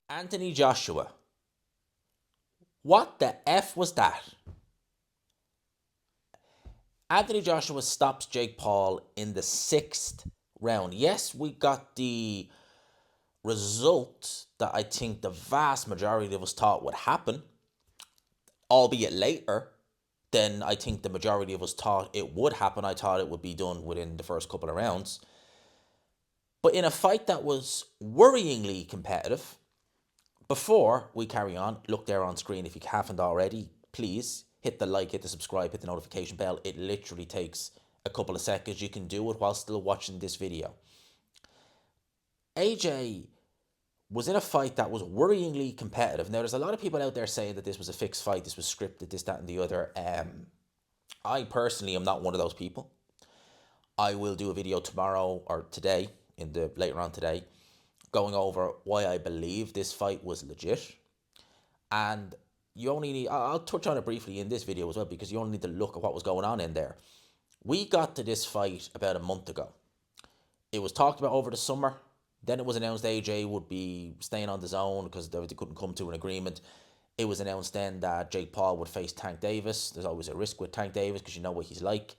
Anthony Joshua. What the F was that? Anthony Joshua stops Jake Paul in the sixth round. Yes, we got the result that I think the vast majority of us thought would happen, albeit later than I think the majority of us thought it would happen. I thought it would be done within the first couple of rounds. But in a fight that was worryingly competitive, before we carry on, look there on screen if you haven't already. Please hit the like, hit the subscribe, hit the notification bell. It literally takes a couple of seconds. You can do it while still watching this video. AJ was in a fight that was worryingly competitive. Now, there's a lot of people out there saying that this was a fixed fight, this was scripted, this, that, and the other. I personally am not one of those people. I will do a video tomorrow or today, later on today, going over why I believe this fight was legit. And you only need, I'll touch on it briefly in this video as well, because you only need to look at what was going on in there. We got to this fight about a month ago. It was talked about over the summer. Then it was announced AJ would be staying on the zone because they couldn't come to an agreement. It was announced then that Jake Paul would face Tank Davis. There's always a risk with Tank Davis because you know what he's like.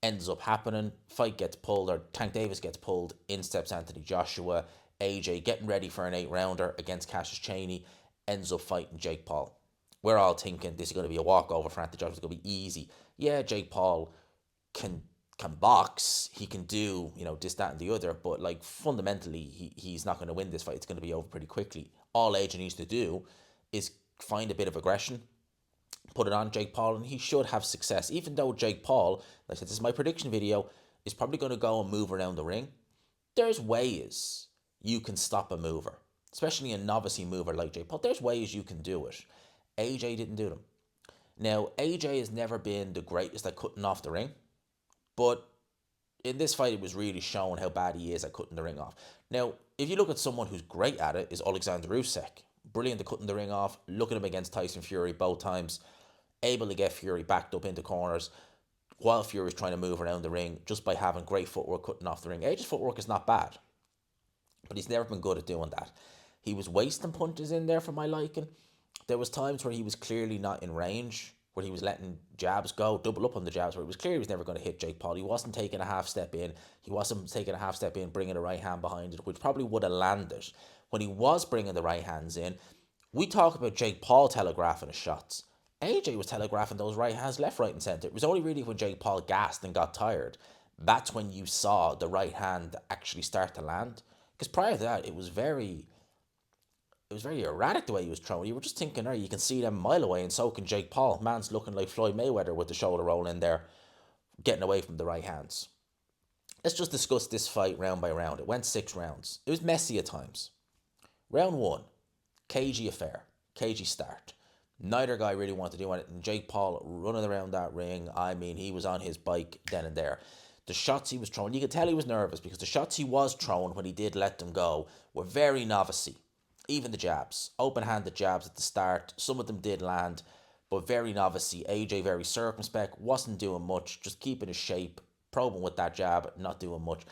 Ends up happening. Fight gets pulled, or Tank Davis gets pulled. In steps Anthony Joshua. AJ getting ready for an 8-rounder against Cassius Chaney. Ends up fighting Jake Paul. We're all thinking this is going to be a walkover for Anthony Joshua. It's going to be easy. Yeah, Jake Paul can box, he can do, this, that, and the other, but like fundamentally, he's not going to win this fight. It's going to be over pretty quickly. All AJ needs to do is find a bit of aggression, put it on Jake Paul, and he should have success. Even though Jake Paul, like I said, this is my prediction video, is probably going to go and move around the ring. There's ways you can stop a mover, especially a novice mover like Jake Paul. There's ways you can do it. AJ didn't do them. Now, AJ has never been the greatest at cutting off the ring. But in this fight, it was really showing how bad he is at cutting the ring off. Now, if you look at someone who's great at it, is Alexander Usyk. Brilliant at cutting the ring off. Look at him against Tyson Fury both times. Able to get Fury backed up into corners while Fury's trying to move around the ring just by having great footwork cutting off the ring. AJ's footwork is not bad, but he's never been good at doing that. He was wasting punches in there for my liking. There was times where he was clearly not in range, where he was letting jabs go, double up on the jabs, where it was clear he was never going to hit Jake Paul. He wasn't taking a half step in. He wasn't taking a half step in, bringing a right hand behind it, which probably would have landed. When he was bringing the right hands in, we talk about Jake Paul telegraphing his shots. AJ was telegraphing those right hands left, right, and centre. It was only really when Jake Paul gassed and got tired, that's when you saw the right hand actually start to land. Because prior to that, it was very erratic the way he was throwing. You were just thinking, you can see them a mile away, and so can Jake Paul. Man's looking like Floyd Mayweather with the shoulder roll in there, getting away from the right hands. Let's just discuss this fight round by round. It went 6 rounds. It was messy at times. Round 1, cagey affair, cagey start. Neither guy really wanted to do anything. Jake Paul running around that ring, he was on his bike then and there. The shots he was throwing, you could tell he was nervous because the shots he was throwing when he did let them go were very novice-y. Even the jabs, open-handed jabs at the start, some of them did land, but very novice-y. AJ very circumspect, wasn't doing much, just keeping his shape, probing with that jab, not doing much.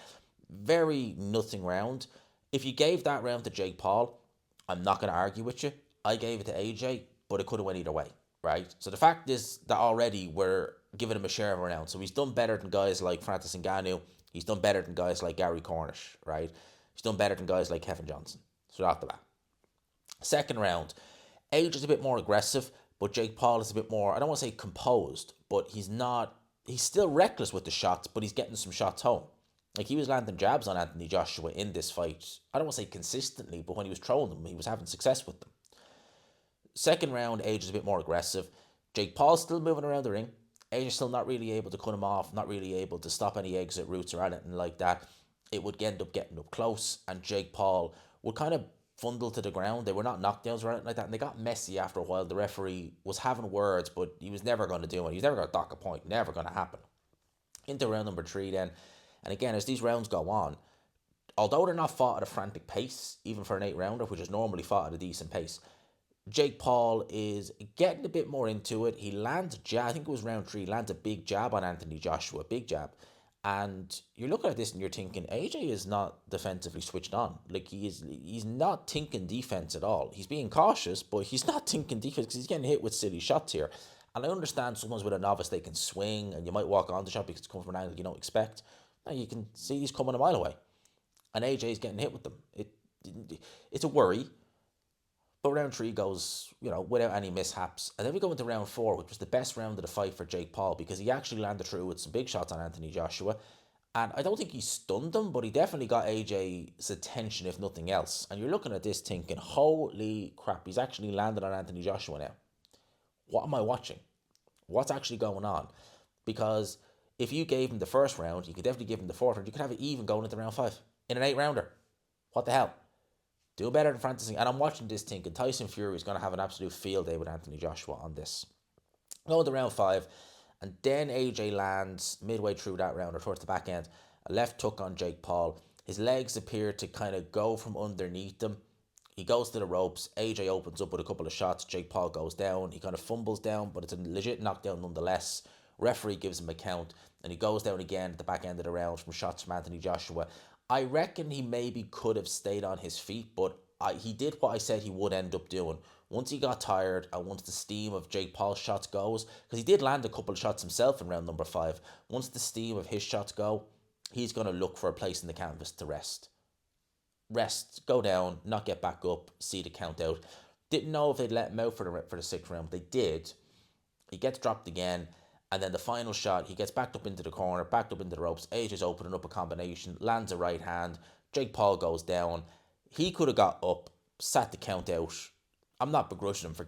Very nothing round. If you gave that round to Jake Paul, I'm not going to argue with you. I gave it to AJ, but it could have went either way, right? So the fact is that already we're giving him a share of a round. So he's done better than guys like Francis Ngannou. He's done better than guys like Gary Cornish, right? He's done better than guys like Kevin Johnson. So off the bat. Second round, AJ is a bit more aggressive, but Jake Paul is a bit more, I don't want to say composed, but he's still reckless with the shots, but he's getting some shots home. Like, he was landing jabs on Anthony Joshua in this fight. I don't want to say consistently, but when he was throwing them, he was having success with them. Second round, AJ is a bit more aggressive. Jake Paul's still moving around the ring. AJ's still not really able to cut him off, not really able to stop any exit routes or anything like that. It would end up getting up close, and Jake Paul would kind of fundle to the ground. They were not knockdowns or anything like that, and they got messy after a while. The referee was having words, but he was never going to do it. He was never going to dock a point. Never going to happen. Into round number 3 then. And again, as these rounds go on, although they're not fought at a frantic pace, even for an 8-rounder, which is normally fought at a decent pace, Jake Paul is getting a bit more into it. He lands a jab, I think it was round 3, lands a big jab on Anthony Joshua, big jab. And you're looking at this and you're thinking AJ is not defensively switched on. Like he's not thinking defense at all. He's being cautious, but he's not thinking defense because he's getting hit with silly shots here. And I understand sometimes with a novice they can swing and you might walk on the shot because it's coming from an angle you don't expect. And you can see he's coming a mile away, and AJ's getting hit with them. It's a worry. But round three goes, without any mishaps. And then we go into round four, which was the best round of the fight for Jake Paul because he actually landed through with some big shots on Anthony Joshua. And I don't think he stunned him, but he definitely got AJ's attention, if nothing else. And you're looking at this thinking, holy crap, he's actually landed on Anthony Joshua now. What am I watching? What's actually going on? Because if you gave him the first round, you could definitely give him the fourth round. You could have it even going into round five in an 8-rounder. What the hell? Do better than Francis. And I'm watching this thinking Tyson Fury is going to have an absolute field day with Anthony Joshua on this. Going to round five, and then AJ lands midway through that round or towards the back end. A left hook on Jake Paul. His legs appear to kind of go from underneath him. He goes to the ropes. AJ opens up with a couple of shots. Jake Paul goes down. He kind of fumbles down, but it's a legit knockdown nonetheless. Referee gives him a count, and he goes down again at the back end of the round from shots from Anthony Joshua. I reckon he maybe could have stayed on his feet, but he did what I said he would end up doing. Once he got tired and once the steam of Jake Paul's shots goes, because he did land a couple of shots himself in round number 5, once the steam of his shots go, he's going to look for a place in the canvas to rest. Go down, not get back up, see the count out. Didn't know if they'd let him out for the 6th round. They did. He gets dropped again. And then the final shot, he gets backed up into the corner, backed up into the ropes. AJ's opening up a combination, lands a right hand. Jake Paul goes down. He could have got up, sat the count out. I'm not begrudging him for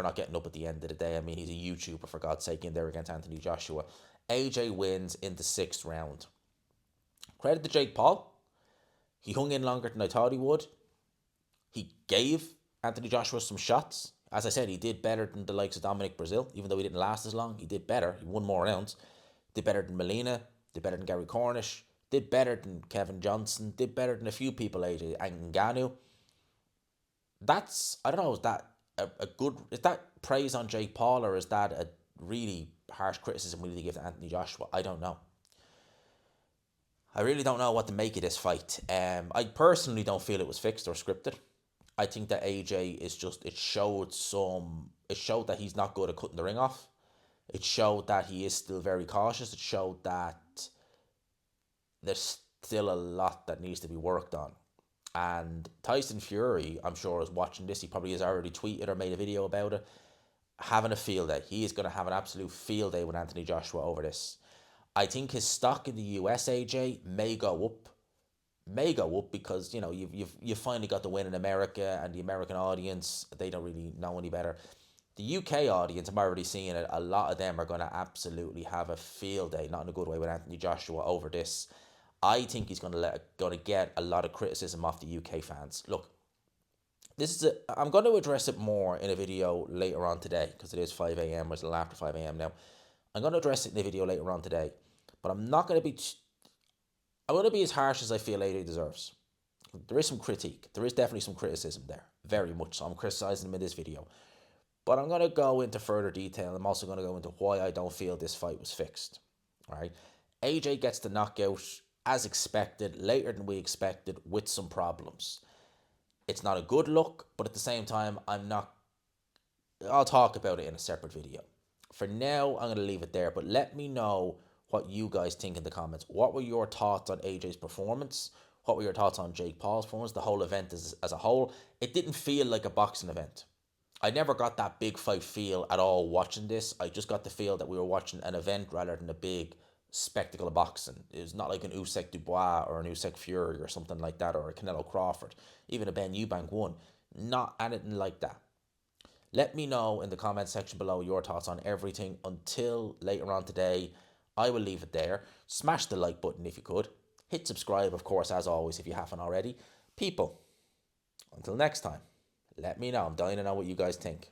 not getting up at the end of the day. I mean, he's a YouTuber, for God's sake, in there against Anthony Joshua. AJ wins in the 6th round. Credit to Jake Paul. He hung in longer than I thought he would. He gave Anthony Joshua some shots. As I said, he did better than the likes of Dominic Brazil, even though he didn't last as long. He did better. He won more rounds. Did better than Molina. Did better than Gary Cornish. Did better than Kevin Johnson. Did better than a few people, AJ Ngannou. I don't know, is that a good, is that praise on Jake Paul, or is that a really harsh criticism we need to give to Anthony Joshua? I don't know. I really don't know what to make of this fight. I personally don't feel it was fixed or scripted. I think that AJ is just, it showed that he's not good at cutting the ring off. It showed that he is still very cautious. It showed that there's still a lot that needs to be worked on. And Tyson Fury, I'm sure, is watching this. He probably has already tweeted or made a video about it. Having a field day. He is going to have an absolute field day with Anthony Joshua over this. I think his stock in the US, AJ, may go up because you've finally got the win in America, and the American audience, they don't really know any better. The UK audience, I'm already seeing it, a lot of them are going to absolutely have a field day, not in a good way, with Anthony Joshua over this. I think he's going to get a lot of criticism off the UK fans. Look, I'm going to address it more in a video later on today, because it is 5 a.m. or it's a little after 5 a.m. now. I'm going to address it in a video later on today, but I'm going to be as harsh as I feel AJ deserves. There is some critique. There is definitely some criticism there. Very much so. I'm criticising him in this video. But I'm going to go into further detail. I'm also going to go into why I don't feel this fight was fixed. All right. AJ gets the knockout as expected, later than we expected, with some problems. It's not a good look, but at the same time, I'll talk about it in a separate video. For now, I'm going to leave it there, but let me know what you guys think in the comments. What were your thoughts on AJ's performance? What were your thoughts on Jake Paul's performance? The whole event as a whole. It didn't feel like a boxing event. I never got that big fight feel at all watching this. I just got the feel that we were watching an event rather than a big spectacle of boxing. It was not like an Usyk Dubois or an Usyk Fury or something like that, or a Canelo Crawford, even a Ben Eubank one. Not anything like that. Let me know in the comment section below your thoughts on everything. Until later on today, I will leave it there. Smash the like button if you could. Hit subscribe, of course, as always, if you haven't already. People, until next time, let me know. I'm dying to know what you guys think.